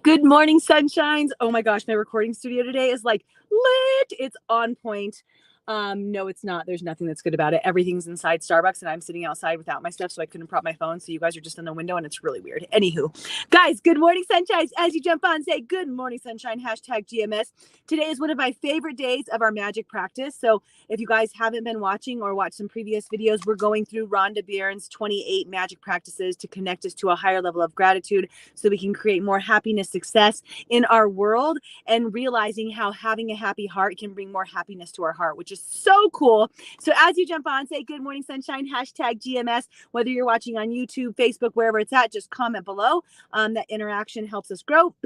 Good morning, sunshines. Oh my gosh, my recording studio today is like lit. It's on point. No, it's not. There's nothing that's good about it. Everything's inside Starbucks, and I'm sitting outside without my stuff, so I couldn't prop my phone. So you guys are just in the window, and it's really weird. Anywho, guys, good morning, sunshines. As you jump on, say good morning, sunshine. Hashtag GMS. Today is one of my favorite days of our magic practice. So if you guys haven't been watching or watched some previous videos, we're going through Rhonda Byrne's 28 magic practices to connect us to a higher level of gratitude, so we can create more happiness, success in our world, and realizing how having a happy heart can bring more happiness to our heart, which is so cool. So as you jump on, say good morning, sunshine, hashtag GMS. Whether you're watching on YouTube, Facebook, wherever it's at, just comment below. That interaction helps us grow.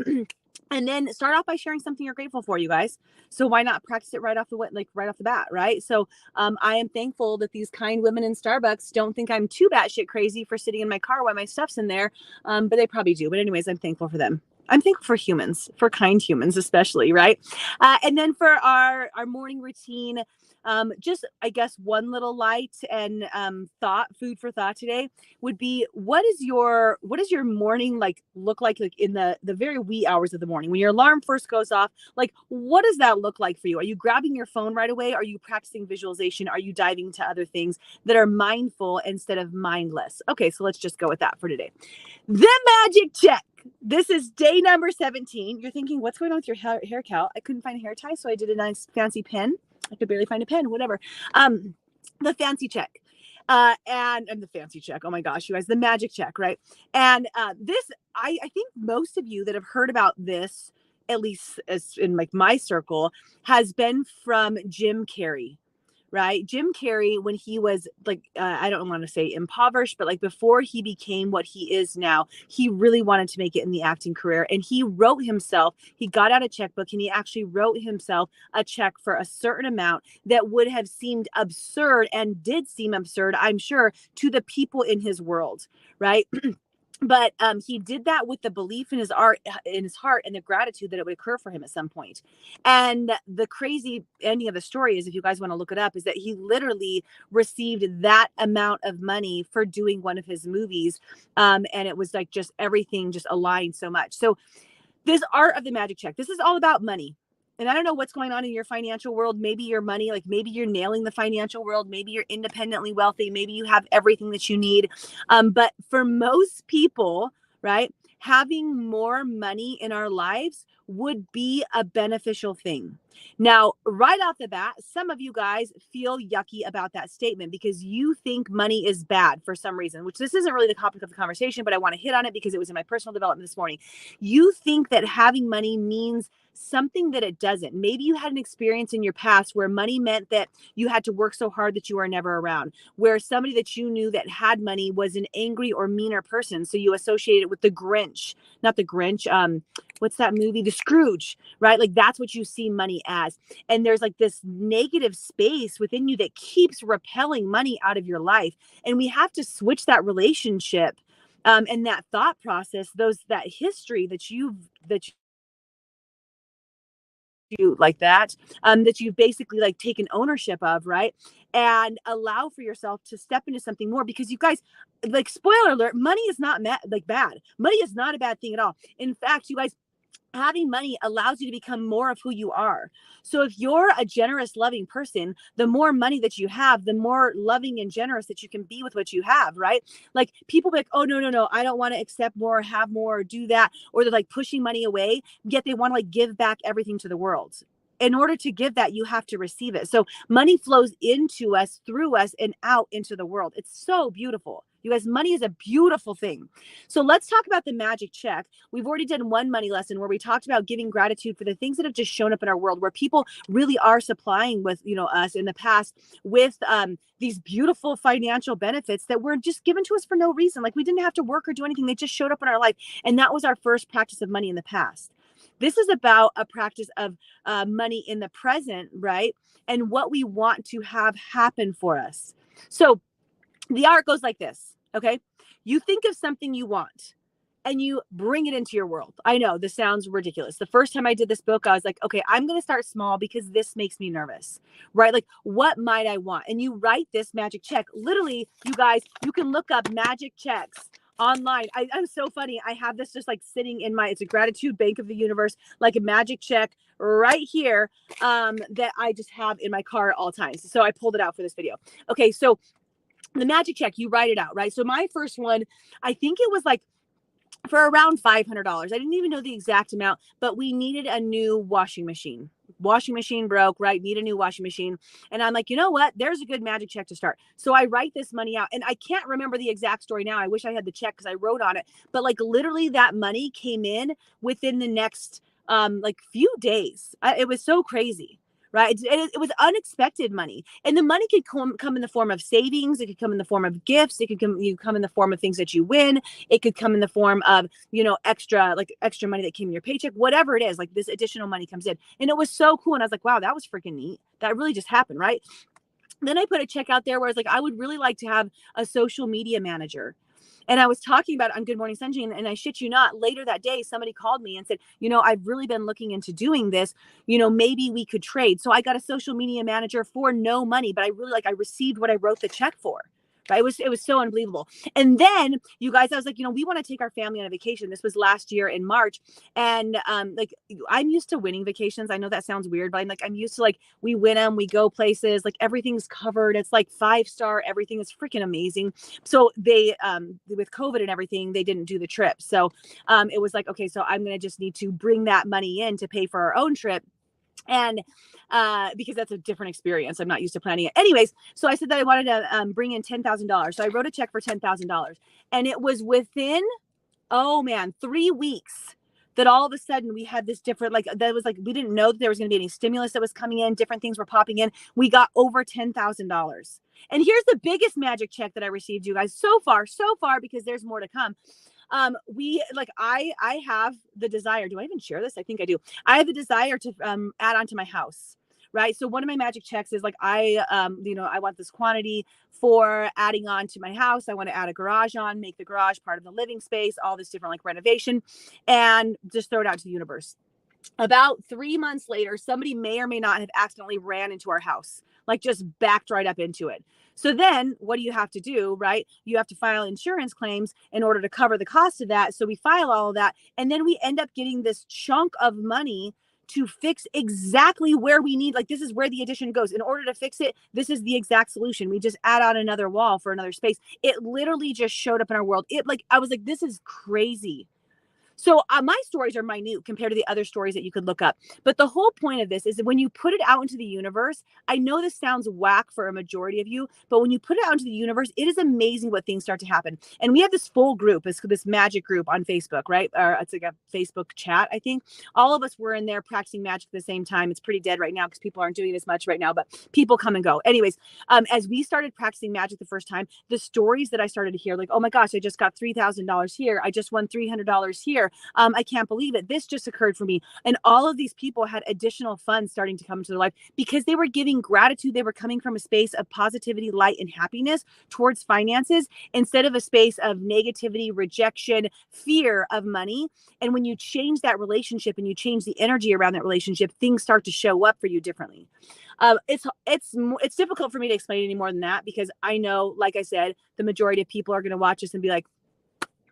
And then start off by sharing something you're grateful for, you guys. So why not practice it right off the bat, right? So I am thankful that these kind women in Starbucks don't think I'm too batshit crazy for sitting in my car while my stuff's in there, but they probably do. But anyways, I'm thankful for them. I'm thankful for humans, for kind humans especially, right? And then for our morning routine, just I guess one little light and food for thought today would be, what does your morning look like in the very wee hours of the morning when your alarm first goes off? Like, what does that look like for you? Are you grabbing your phone right away? Are you practicing visualization? Are you diving into other things that are mindful instead of mindless? Okay, so let's just go with that for today. The magic check. This is day number 17. You're thinking, what's going on with your hair, Cal? I couldn't find a hair tie, so I did a nice fancy pen. I could barely find a pen, whatever. The fancy check. And the fancy check. Oh my gosh, you guys, the magic check, right? And this, I think most of you that have heard about this, at least as in like my circle, has been from Jim Carrey. Right? Jim Carrey, when he was like, I don't want to say impoverished, but like before he became what he is now, he really wanted to make it in the acting career. And he got out a checkbook and he actually wrote himself a check for a certain amount that would have seemed absurd, and did seem absurd, I'm sure, to the people in his world, right? But he did that with the belief in his heart, and the gratitude that it would occur for him at some point. And the crazy ending of the story is, if you guys want to look it up, is that he literally received that amount of money for doing one of his movies. And it was like just everything just aligned so much. So this art of the magic check, this is all about money. And I don't know what's going on in your financial world. Maybe your money, like maybe you're nailing the financial world. Maybe you're independently wealthy. Maybe you have everything that you need. But for most people, right, having more money in our lives would be a beneficial thing. Now, right off the bat, some of you guys feel yucky about that statement because you think money is bad for some reason, which this isn't really the topic of the conversation, but I want to hit on it because it was in my personal development this morning. You think that having money means something that it doesn't. Maybe you had an experience in your past where money meant that you had to work so hard that you were never around, where somebody that you knew that had money was an angry or meaner person. So you associate it with the Grinch, not the Grinch. What's that movie? The Scrooge, right? Like that's what you see money as. And there's like this negative space within you that keeps repelling money out of your life. And we have to switch that relationship and that thought process, that history that you like that you've basically like taken ownership of, right? And allow for yourself to step into something more, because you guys, like, spoiler alert, money is not bad. Money is not a bad thing at all. In fact, you guys, having money allows you to become more of who you are. So if you're a generous, loving person, the more money that you have, the more loving and generous that you can be with what you have, right? Like people be like, oh, no, I don't want to accept more, have more, or do that. Or they're like pushing money away, yet they want to like give back everything to the world. In order to give that, you have to receive it. So money flows into us, through us, and out into the world. It's so beautiful. You guys, money is a beautiful thing. So let's talk about the magic check. We've already done one money lesson where we talked about giving gratitude for the things that have just shown up in our world, where people really are supplying with, us in the past with these beautiful financial benefits that were just given to us for no reason. Like we didn't have to work or do anything. They just showed up in our life. And that was our first practice of money in the past. This is about a practice of money in the present, right? And what we want to have happen for us. So the art goes like this, okay? You think of something you want and you bring it into your world. I know this sounds ridiculous. The first time I did this book, I was like, okay, I'm going to start small because this makes me nervous, right? Like, what might I want? And you write this magic check. Literally, you guys, you can look up magic checks online. I'm so funny. I have this just like sitting in it's a gratitude bank of the universe, like a magic check right here, that I just have in my car at all times. So I pulled it out for this video. Okay. So the magic check, you write it out, right? So my first one, I think it was like for around $500. I didn't even know the exact amount, but we needed a new washing machine. Washing machine broke, right? Need a new washing machine. And I'm like, you know what? There's a good magic check to start. So I write this money out, and I can't remember the exact story now. I wish I had the check because I wrote on it, but like literally that money came in within the next like few days. It was so crazy. Right. It was unexpected money. And the money could come in the form of savings. It could come in the form of gifts. It could come in the form of things that you win. It could come in the form of, extra money that came in your paycheck, whatever it is, like this additional money comes in. And it was so cool. And I was like, wow, that was freaking neat. That really just happened. Right. Then I put a check out there where I was like, I would really like to have a social media manager. And I was talking about it on Good Morning Sunshine, and I shit you not, later that day, somebody called me and said, I've really been looking into doing this. Maybe we could trade. So I got a social media manager for no money, but I received what I wrote the check for. Right? It was so unbelievable. And then, you guys, I was like, we want to take our family on a vacation. This was last year in March. And I'm used to winning vacations. I know that sounds weird, but I'm used to we win them, we go places, everything's covered. It's 5-star, everything is freaking amazing. So they, with COVID and everything, they didn't do the trip. So it was okay, so I'm going to just need to bring that money in to pay for our own trip. And because that's a different experience. I'm not used to planning it. Anyways, so I said that I wanted to bring in $10,000. So I wrote a check for $10,000. And it was within, 3 weeks that all of a sudden we had this different, we didn't know that there was going to be any stimulus that was coming in. Different things were popping in. We got over $10,000. And here's the biggest magic check that I received, you guys, so far, because there's more to come. I have the desire. Do I even share this? I think I do. I have the desire to add on to my house. Right. So one of my magic checks is I want this quantity for adding on to my house. I want to add a garage on, make the garage part of the living space, all this different renovation, and just throw it out to the universe. About 3 months later, somebody may or may not have accidentally ran into our house, just backed right up into it. So then what do you have to do, right? You have to file insurance claims in order to cover the cost of that. So we file all of that. And then we end up getting this chunk of money to fix exactly where we need. This is where the addition goes. In order to fix it, this is the exact solution. We just add on another wall for another space. It literally just showed up in our world. I was like, this is crazy. So my stories are minute compared to the other stories that you could look up. But the whole point of this is that when you put it out into the universe, I know this sounds whack for a majority of you, but when you put it out into the universe, it is amazing what things start to happen. And we have this full group, this magic group on Facebook, right? Or it's a Facebook chat, I think. All of us were in there practicing magic at the same time. It's pretty dead right now because people aren't doing it as much right now, but people come and go. Anyways, as we started practicing magic the first time, the stories that I started to hear, oh my gosh, I just got $3,000 here. I just won $300 here. I can't believe it. This just occurred for me. And all of these people had additional funds starting to come into their life because they were giving gratitude. They were coming from a space of positivity, light, and happiness towards finances instead of a space of negativity, rejection, fear of money. And when you change that relationship and you change the energy around that relationship, things start to show up for you differently. It's difficult for me to explain any more than that because I know, like I said, the majority of people are going to watch this and be like,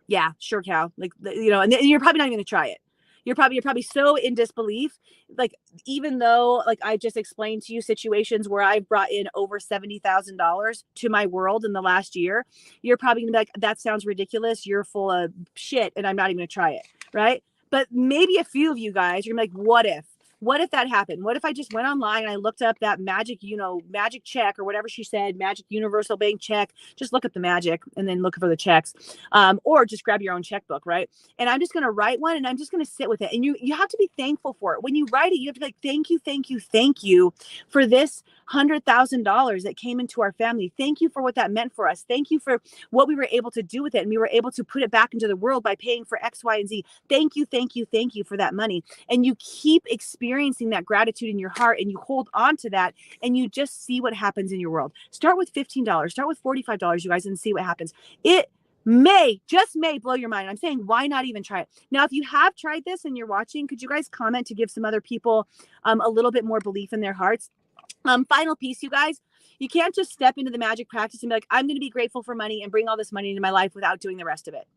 yeah, sure, Cal. And you're probably not even going to try it. You're probably so in disbelief. Even though I just explained to you situations where I've brought in over $70,000 to my world in the last year, you're probably gonna be like, that sounds ridiculous. You're full of shit. And I'm not even gonna try it. Right. But maybe a few of you guys, you're gonna be like, what if that happened? What if I just went online and I looked up that magic check or whatever she said, magic universal bank check, just look up the magic and then look for the checks, or just grab your own checkbook. Right. And I'm just going to write one and I'm just going to sit with it. And you have to be thankful for it. When you write it, you have to be like, thank you for this $100,000 that came into our family. Thank you for what that meant for us. Thank you for what we were able to do with it. And we were able to put it back into the world by paying for X, Y, and Z. Thank you for that money. And you keep experiencing that gratitude in your heart and you hold on to that and you just see what happens in your world. Start with $15, start with $45, you guys, and see what happens. It just may blow your mind. I'm saying, why not even try it? Now, if you have tried this and you're watching, could you guys comment to give some other people a little bit more belief in their hearts? Final piece, you guys, you can't just step into the magic practice and be like, I'm going to be grateful for money and bring all this money into my life without doing the rest of it.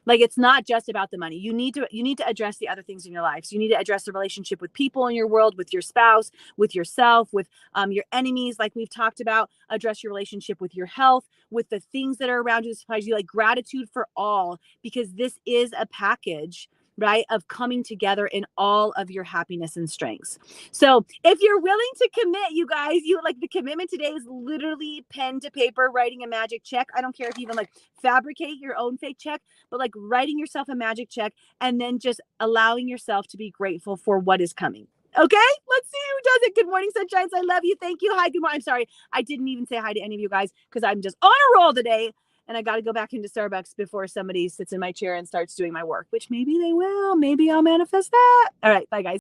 Like, it's not just about the money. You need to address the other things in your life. So you need to address the relationship with people in your world, with your spouse, with yourself, with your enemies, like we've talked about. Address your relationship with your health, with the things that are around you that surprise you, like gratitude for all, because this is a package, right, of coming together in all of your happiness and strengths. So if you're willing to commit, you guys, the commitment today is literally pen to paper, writing a magic check. I don't care if you even like fabricate your own fake check, but like writing yourself a magic check and then just allowing yourself to be grateful for what is coming. Okay, let's see who does it. Good morning, sunshines. I love you. Thank you. Hi, good morning. I'm sorry. I didn't even say hi to any of you guys because I'm just on a roll today. And I got to go back into Starbucks before somebody sits in my chair and starts doing my work, which maybe they will. Maybe I'll manifest that. All right. Bye, guys.